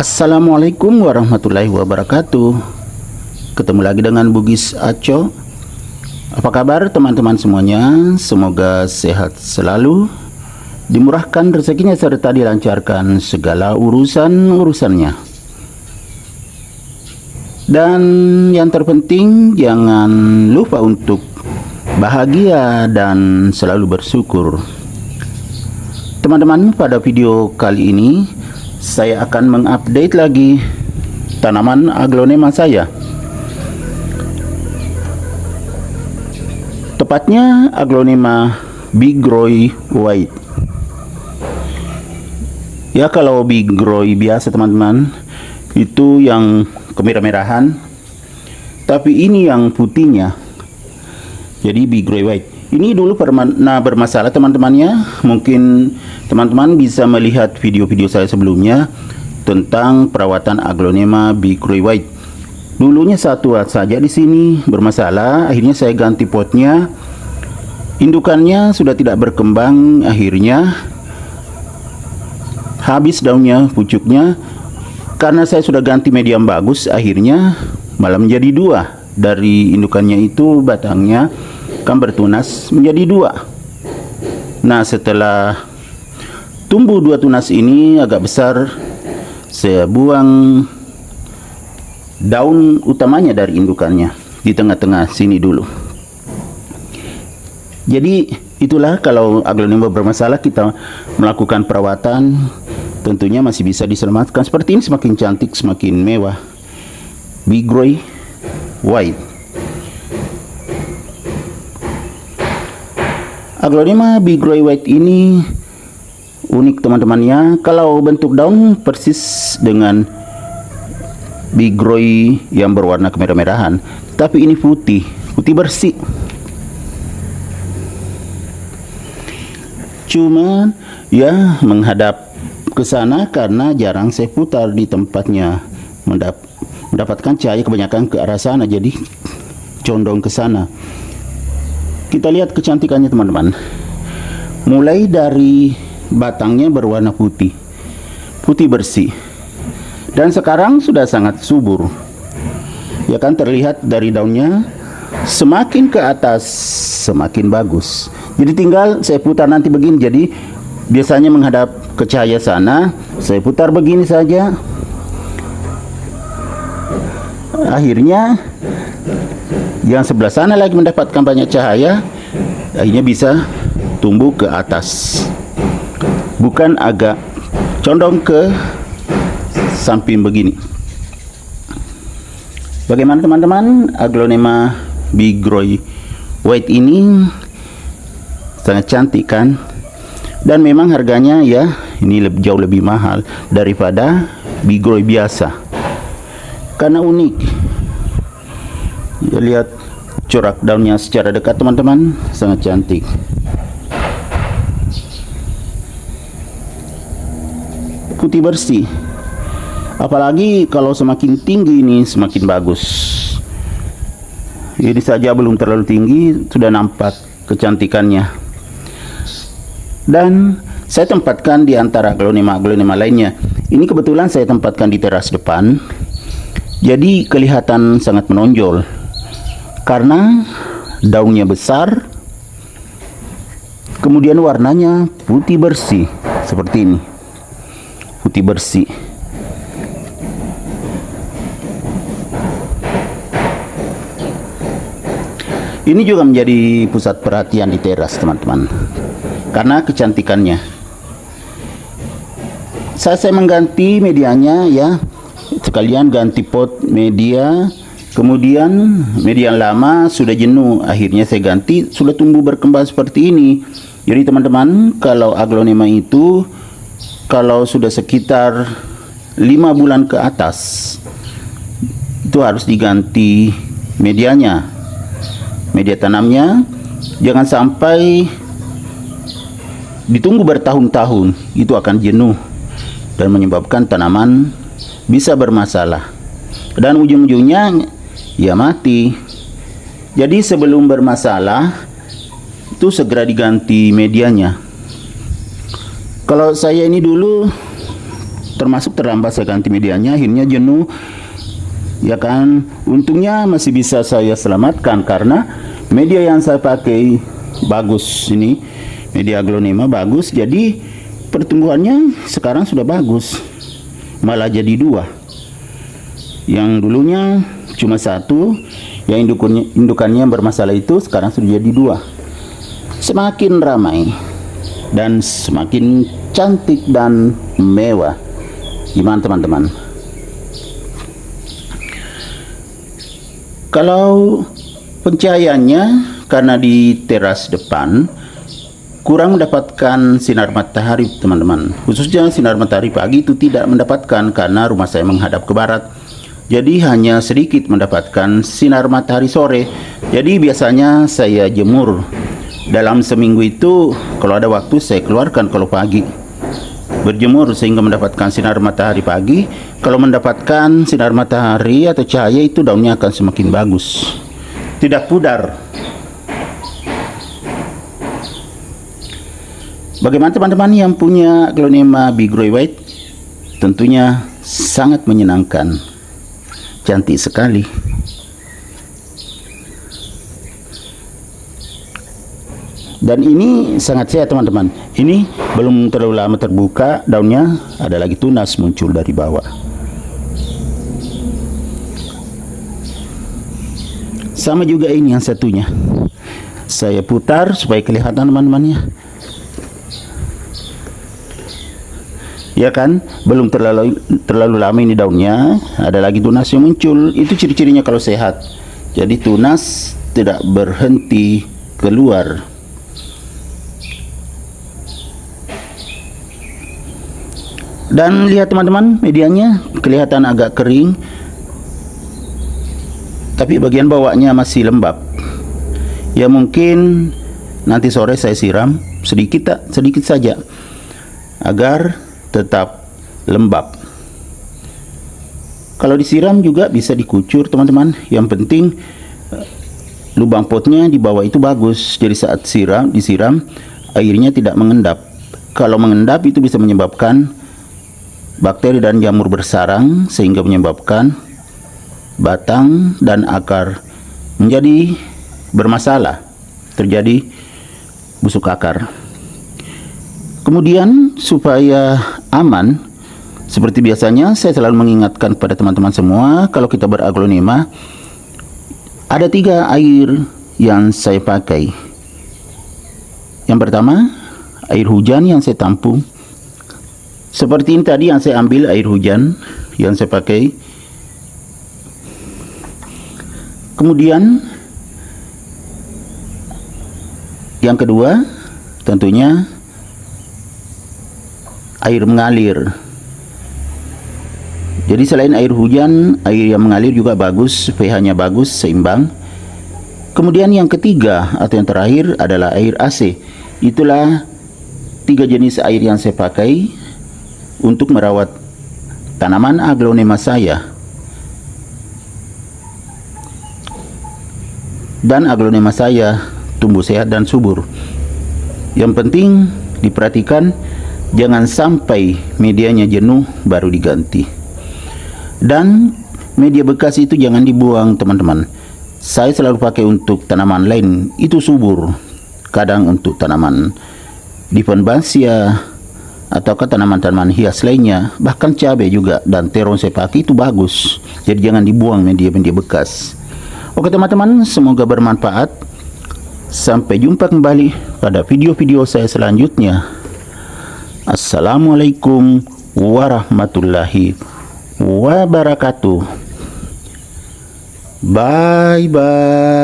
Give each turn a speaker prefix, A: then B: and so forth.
A: Assalamualaikum warahmatullahi wabarakatuh. Ketemu lagi dengan Bugis Aco. Apa kabar teman-teman semuanya? Semoga sehat selalu, dimurahkan rezekinya serta dilancarkan segala urusan-urusannya. Dan yang terpenting, jangan lupa untuk bahagia dan selalu bersyukur. Teman-teman, pada video kali ini saya akan mengupdate lagi tanaman aglonema saya. Tepatnya aglonema bigroy white. Ya, kalau bigroy biasa teman-teman itu yang kemerah-merahan, tapi ini yang putihnya. Jadi bigroy white. Ini dulu pernah bermasalah teman-temannya. Mungkin teman-teman bisa melihat video-video saya sebelumnya tentang perawatan aglonema bigroy white. Dulunya satu saja di sini bermasalah, akhirnya saya ganti potnya. Indukannya sudah tidak berkembang, akhirnya habis daunnya, pucuknya. Karena saya sudah ganti media yang bagus, akhirnya malah menjadi dua. Dari indukannya itu batangnya kan bertunas menjadi dua. Nah, setelah tumbuh dua tunas ini agak besar, saya buang daun utamanya dari indukannya di tengah-tengah sini dulu. Jadi itulah, kalau aglonema bermasalah kita melakukan perawatan, tentunya masih bisa diselamatkan. Seperti ini semakin cantik, semakin mewah. Bigroy white. Aglonema bigroy white ini unik teman-temannya. Kalau bentuk daun persis dengan bigroy yang berwarna kemerah-merahan, tapi ini putih bersih. Cuman ya menghadap ke sana karena jarang saya putar di tempatnya, mendapatkan cahaya kebanyakan ke arah sana, jadi condong ke sana. Kita lihat kecantikannya teman-teman. Mulai dari batangnya berwarna putih bersih, dan sekarang sudah sangat subur. Ya kan, terlihat dari daunnya semakin ke atas semakin bagus. Jadi tinggal saya putar nanti begini. Jadi biasanya menghadap ke cahaya sana, saya putar begini saja. Akhirnya yang sebelah sana lagi mendapatkan banyak cahaya, akhirnya bisa tumbuh ke atas, bukan agak condong ke samping begini. Bagaimana teman-teman, aglonema bigroy white ini sangat cantik kan? Dan memang harganya ya ini jauh lebih mahal daripada bigroy biasa karena unik. Ya, lihat corak daunnya secara dekat teman-teman, sangat cantik. Putih bersih. Apalagi kalau semakin tinggi ini semakin bagus. Ini saja belum terlalu tinggi sudah nampak kecantikannya. Dan saya tempatkan di antara aglonema lainnya. Ini kebetulan saya tempatkan di teras depan. Jadi kelihatan sangat menonjol karena daunnya besar, kemudian warnanya putih bersih seperti ini. Putih bersih. Ini juga menjadi pusat perhatian di teras teman-teman karena kecantikannya. Saya mengganti medianya ya, sekalian ganti pot media. Kemudian media yang lama sudah jenuh, akhirnya saya ganti, sudah tumbuh berkembang seperti ini. Jadi teman-teman, kalau aglonema itu kalau sudah sekitar 5 bulan ke atas itu harus diganti medianya, media tanamnya. Jangan sampai ditunggu bertahun-tahun, itu akan jenuh dan menyebabkan tanaman bisa bermasalah dan ujung-ujungnya ya mati. Jadi sebelum bermasalah itu segera diganti medianya. Kalau saya ini dulu termasuk terlambat saya ganti medianya, akhirnya jenuh. Ya kan, untungnya masih bisa saya selamatkan karena media yang saya pakai bagus ini, media aglonema bagus, jadi pertumbuhannya sekarang sudah bagus, malah jadi 2. Yang dulunya cuma 1, yang indukannya bermasalah itu sekarang sudah jadi 2. Semakin ramai dan semakin cantik dan mewah. Gimana teman-teman? Kalau pencahayaannya, karena di teras depan kurang mendapatkan sinar matahari teman-teman, khususnya sinar matahari pagi itu tidak mendapatkan karena rumah saya menghadap ke barat, jadi hanya sedikit mendapatkan sinar matahari sore. Jadi biasanya saya jemur dalam seminggu itu, kalau ada waktu saya keluarkan kalau pagi berjemur sehingga mendapatkan sinar matahari pagi. Kalau mendapatkan sinar matahari atau cahaya itu daunnya akan semakin bagus, tidak pudar. Bagaimana teman-teman yang punya aglonema Big Roy White? Tentunya sangat menyenangkan, cantik sekali. Dan ini sangat sehat teman-teman. Ini belum terlalu lama terbuka daunnya, ada lagi tunas muncul dari bawah. Sama juga ini yang satunya. Saya putar supaya kelihatan teman-temannya. Ya kan, belum terlalu lama ini daunnya, ada lagi tunas yang muncul. Itu ciri-cirinya kalau sehat. Jadi tunas tidak berhenti keluar. Dan lihat teman-teman, medianya kelihatan agak kering, tapi bagian bawahnya masih lembab. Ya mungkin nanti sore saya siram sedikit saja agar tetap lembab. Kalau disiram juga bisa dikucur teman-teman. Yang penting lubang potnya di bawah itu bagus. Jadi saat disiram airnya tidak mengendap. Kalau mengendap itu bisa menyebabkan bakteri dan jamur bersarang sehingga menyebabkan batang dan akar menjadi bermasalah, terjadi busuk akar. Kemudian supaya aman, seperti biasanya saya selalu mengingatkan pada teman-teman semua, kalau kita beraglonema ada 3 air yang saya pakai. Yang pertama, air hujan yang saya tampung. Seperti ini tadi yang saya ambil air hujan yang saya pakai. Kemudian yang kedua tentunya air mengalir. Jadi selain air hujan, air yang mengalir juga bagus, pH-nya bagus, seimbang. Kemudian yang ketiga atau yang terakhir adalah air AC. Itulah 3 jenis air yang saya pakai untuk merawat tanaman aglonema saya. Dan aglonema saya tumbuh sehat dan subur. Yang penting diperhatikan jangan sampai medianya jenuh baru diganti. Dan media bekas itu jangan dibuang teman-teman. Saya selalu pakai untuk tanaman lain itu subur. Kadang untuk tanaman Diphenbasia ataukah tanaman-tanaman hias lainnya, bahkan cabai juga dan terong saya pakai itu bagus. Jadi jangan dibuang media-media bekas. Oke teman-teman, semoga bermanfaat. Sampai jumpa kembali pada video-video saya selanjutnya. Assalamualaikum warahmatullahi wabarakatuh. Bye bye.